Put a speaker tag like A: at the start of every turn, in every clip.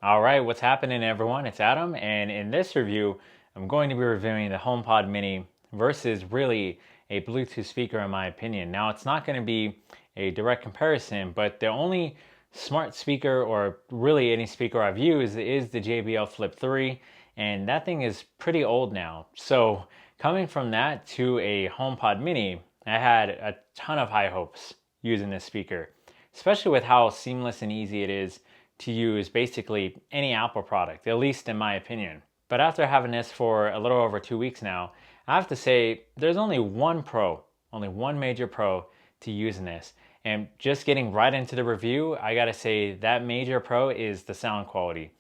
A: All right, what's happening, everyone? It's Adam, and in this review, I'm going to be reviewing the HomePod Mini versus really a Bluetooth speaker, in my opinion. Now, it's not going to be a direct comparison, but the only smart speaker, or really any speaker I've used, is the JBL Flip 3, and that thing is pretty old now. So, coming from that to a HomePod Mini, I had a ton of high hopes using this speaker, especially with how seamless and easy it is to use basically any Apple product, at least in my opinion. But after having this for a little over 2 weeks now, I have to say there's only one major pro to using this. And just getting right into the review, I gotta say that major pro is the sound quality.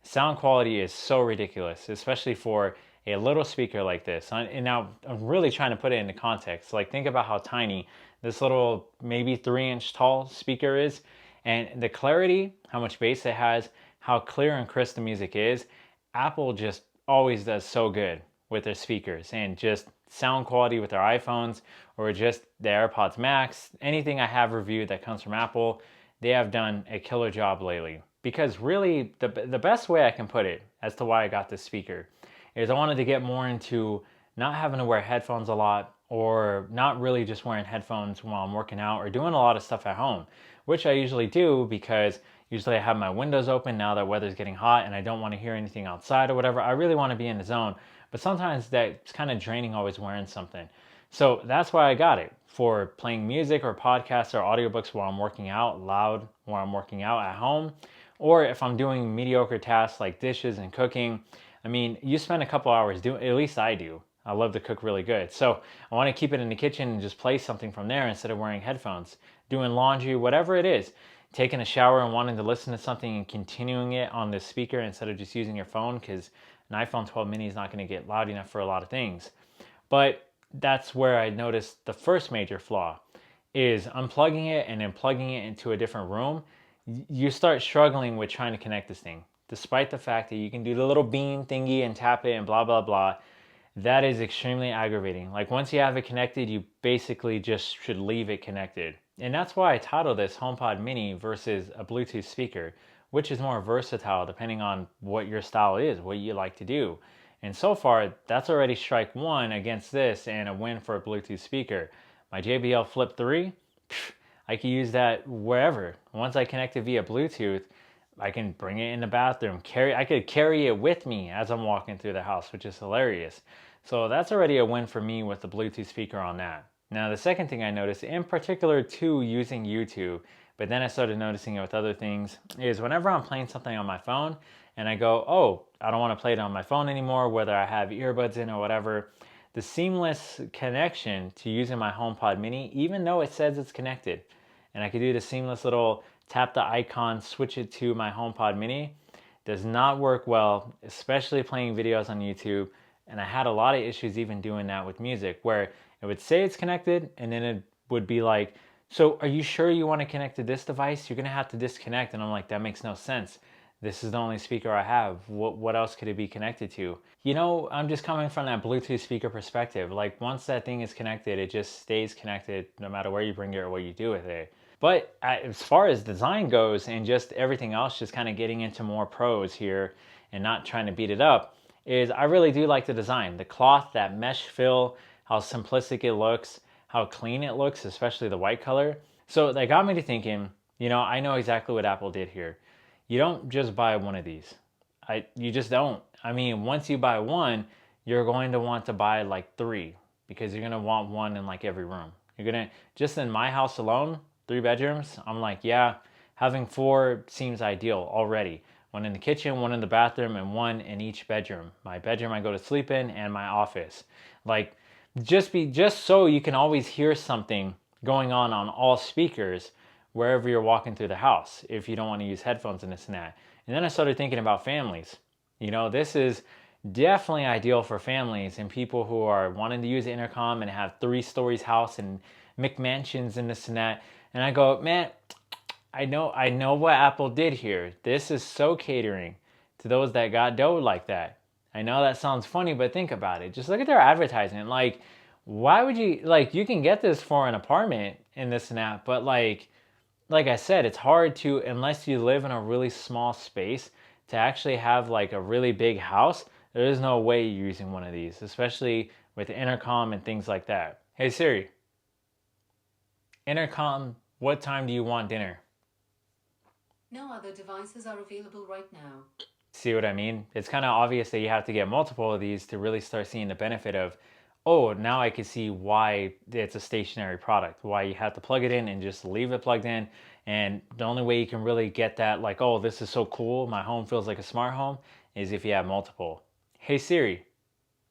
A: Sound quality is so ridiculous, especially for a little speaker like this. And now I'm really trying to put it into context. Like, think about how tiny this little maybe 3-inch tall speaker is. And the clarity, how much bass it has, how clear and crisp the music is, Apple just always does so good with their speakers, and just sound quality with their iPhones or just the AirPods Max. Anything I have reviewed that comes from Apple, they have done a killer job lately. Because really, the best way I can put it as to why I got this speaker is I wanted to get more into not having to wear headphones a lot, or not really just wearing headphones while I'm working out or doing a lot of stuff at home, which I usually do because usually I have my windows open now that weather's getting hot and I don't want to hear anything outside or whatever. I really want to be in the zone, but sometimes that's kind of draining always wearing something. So that's why I got it, for playing music or podcasts or audiobooks while I'm working out loud, while I'm working out at home, or if I'm doing mediocre tasks like dishes and cooking. I mean, you spend a couple hours doing, at least I do. I love to cook really good. So I want to keep it in the kitchen and just play something from there instead of wearing headphones. Doing laundry, whatever it is. Taking a shower and wanting to listen to something and continuing it on the speaker instead of just using your phone, because an iPhone 12 mini is not going to get loud enough for a lot of things. But that's where I noticed the first major flaw is unplugging it and then plugging it into a different room. You start struggling with trying to connect this thing. Despite the fact that you can do the little beam thingy and tap it and blah, blah, blah, that is extremely aggravating. Like, once you have it connected, you basically just should leave it connected. And that's why I titled this HomePod Mini versus a Bluetooth speaker, which is more versatile depending on what your style is, what you like to do. And so far, that's already strike one against this and a win for a Bluetooth speaker. My JBL Flip 3, I can use that wherever. Once I connect it via Bluetooth, I can bring it in the bathroom. I could carry it with me as I'm walking through the house, which is hilarious. So that's already a win for me with the Bluetooth speaker on that. Now, the second thing I noticed, in particular to using YouTube, but then I started noticing it with other things, is whenever I'm playing something on my phone and I go, oh, I don't want to play it on my phone anymore, whether I have earbuds in or whatever, the seamless connection to using my HomePod Mini, even though it says it's connected, and I could do the seamless little tap the icon, switch it to my HomePod Mini, does not work well, especially playing videos on YouTube. And I had a lot of issues even doing that with music, where it would say it's connected and then it would be like, so are you sure you want to connect to this device? You're going to have to disconnect. And I'm like, that makes no sense. This is the only speaker I have. What else could it be connected to? You know, I'm just coming from that Bluetooth speaker perspective. Like, once that thing is connected, it just stays connected no matter where you bring it or what you do with it. But as far as design goes and just everything else, just kind of getting into more pros here and not trying to beat it up, is I really do like the design. The cloth, that mesh feel, how simplistic it looks, how clean it looks, especially the white color. So that got me to thinking, I know exactly what Apple did here. You don't just buy one of these. You just don't. I mean, once you buy one, you're going to want to buy like 3, because you're going to want one in like every room. Just in my house alone, 3 bedrooms, I'm like, yeah, having 4 seems ideal already. One in the kitchen, one in the bathroom, and one in each bedroom. My bedroom I go to sleep in, and my office. Like, just so you can always hear something going on all speakers wherever you're walking through the house, if you don't want to use headphones and this and that. And then I started thinking about families. This is definitely ideal for families and people who are wanting to use the intercom and have 3 stories house and McMansions and this and that. And I go, man, I know what Apple did here. This is so catering to those that got dough like that. I know that sounds funny, but think about it. Just look at their advertising. Like, why would you, you can get this for an apartment and this and that, but like I said, it's hard to, unless you live in a really small space, to actually have like a really big house, there is no way you're using one of these, especially with intercom and things like that. Hey Siri, intercom, what time do you want dinner?
B: No other devices are available right now.
A: See what I mean? It's kind of obvious that you have to get multiple of these to really start seeing the benefit of, oh, now I can see why it's a stationary product, why you have to plug it in and just leave it plugged in. And the only way you can really get that, like, oh, this is so cool, my home feels like a smart home, is if you have multiple. Hey Siri,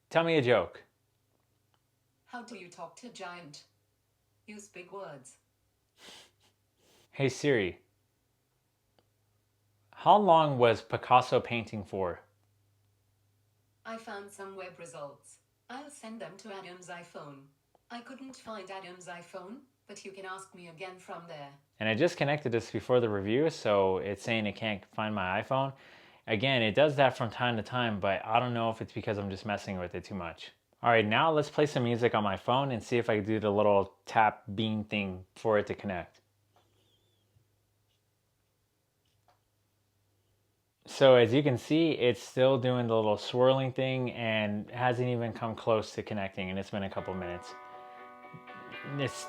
A: tell me a joke.
B: How do you talk to a giant? Use big words.
A: Hey Siri, how long was Picasso painting for?
B: I found some web results. I'll send them to Adam's iPhone. I couldn't find Adam's iPhone, but you can ask me again from there.
A: And I just connected this before the review, so it's saying it can't find my iPhone. Again, it does that from time to time, but I don't know if it's because I'm just messing with it too much. All right, now let's play some music on my phone and see if I can do the little tap beam thing for it to connect. So as you can see, it's still doing the little swirling thing and hasn't even come close to connecting, and it's been a couple minutes.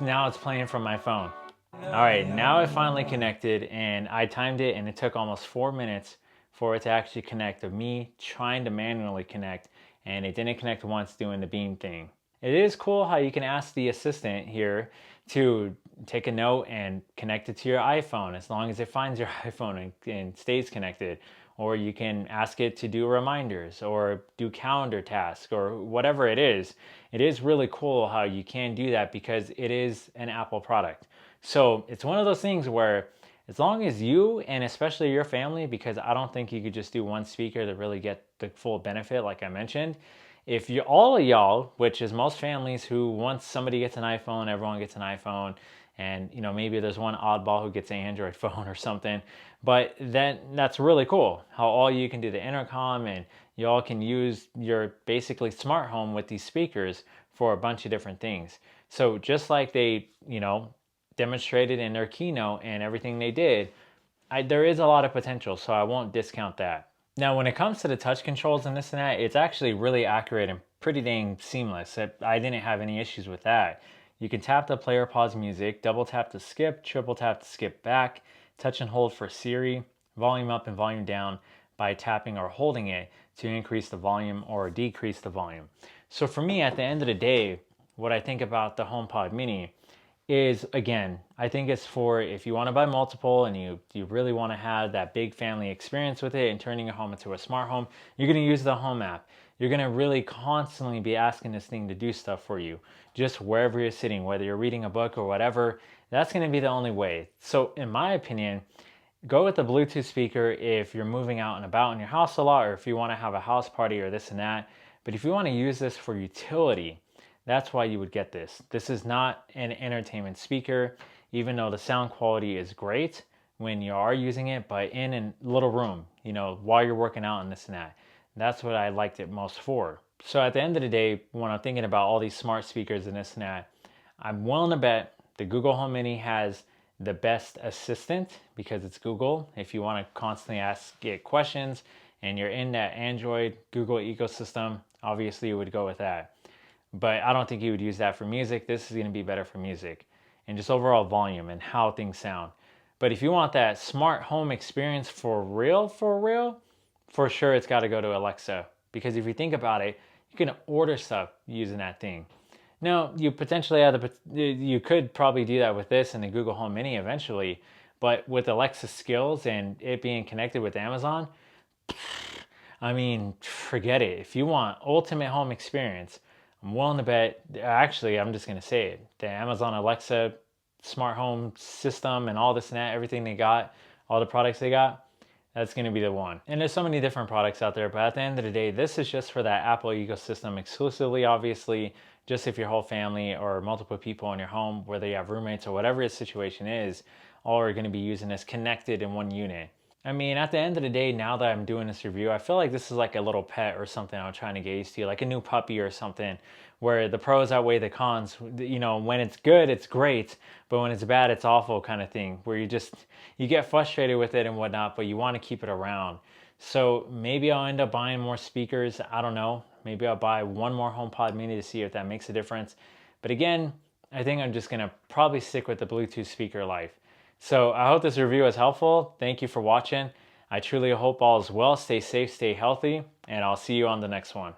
A: Now it's playing from my phone. All right, now it finally connected, and I timed it, and it took almost 4 minutes for it to actually connect, of me trying to manually connect, and it didn't connect once doing the beam thing. It is cool how you can ask the assistant here to take a note and connect it to your iPhone as long as it finds your iPhone and stays connected. Or you can ask it to do reminders or do calendar tasks or whatever it is. It is really cool how you can do that because it is an Apple product. So it's one of those things where as long as you and especially your family, because I don't think you could just do one speaker to really get the full benefit like I mentioned. If you all of y'all, which is most families who once somebody gets an iPhone, everyone gets an iPhone, and maybe there's one oddball who gets an Android phone or something, but then that's really cool how all you can do the intercom and you all can use your basically smart home with these speakers for a bunch of different things. So just like they demonstrated in their keynote and everything they did, there is a lot of potential, so I won't discount that. Now, when it comes to the touch controls and this and that, it's actually really accurate and pretty dang seamless. I didn't have any issues with that. You can tap to play or pause music, double tap to skip, triple tap to skip back, touch and hold for Siri, volume up and volume down by tapping or holding it to increase the volume or decrease the volume. So for me, at the end of the day, what I think about the HomePod Mini is, again, I think it's for if you want to buy multiple and you really want to have that big family experience with it and turning your home into a smart home, you're going to use the Home app. You're going to really constantly be asking this thing to do stuff for you, just wherever you're sitting, whether you're reading a book or whatever. That's going to be the only way. So in my opinion, go with the Bluetooth speaker if you're moving out and about in your house a lot, or if you want to have a house party or this and that. But if you want to use this for utility, that's why you would get this. This is not an entertainment speaker, even though the sound quality is great when you are using it, but in a little room, while you're working out and this and that. That's what I liked it most for. So at the end of the day, when I'm thinking about all these smart speakers and this and that, I'm willing to bet the Google Home Mini has the best assistant because it's Google. If you want to constantly ask it questions and you're in that Android Google ecosystem, obviously you would go with that. But I don't think you would use that for music. This is going to be better for music and just overall volume and how things sound. But if you want that smart home experience for real, for sure it's got to go to Alexa. Because if you think about it, you can order stuff using that thing. Now, you potentially you could probably do that with this and the Google Home Mini eventually, but with Alexa skills and it being connected with Amazon, I mean, forget it. If you want ultimate home experience, I'm willing to bet, actually, I'm just going to say it, the Amazon Alexa smart home system and all this and that, everything they got, all the products they got, that's going to be the one. And there's so many different products out there, but at the end of the day, this is just for that Apple ecosystem exclusively, obviously, just if your whole family or multiple people in your home, whether you have roommates or whatever the situation is, all are going to be using this connected in one unit. I mean, at the end of the day, now that I'm doing this review, I feel like this is like a little pet or something I'm trying to get used to, like a new puppy or something, where the pros outweigh the cons. When it's good, it's great, but when it's bad, it's awful kind of thing, where you get frustrated with it and whatnot, but you want to keep it around. So maybe I'll end up buying more speakers. I don't know. Maybe I'll buy one more HomePod Mini to see if that makes a difference. But again, I think I'm just gonna probably stick with the Bluetooth speaker life. So I hope this review was helpful. Thank you for watching. I truly hope all is well. Stay safe, stay healthy, and I'll see you on the next one.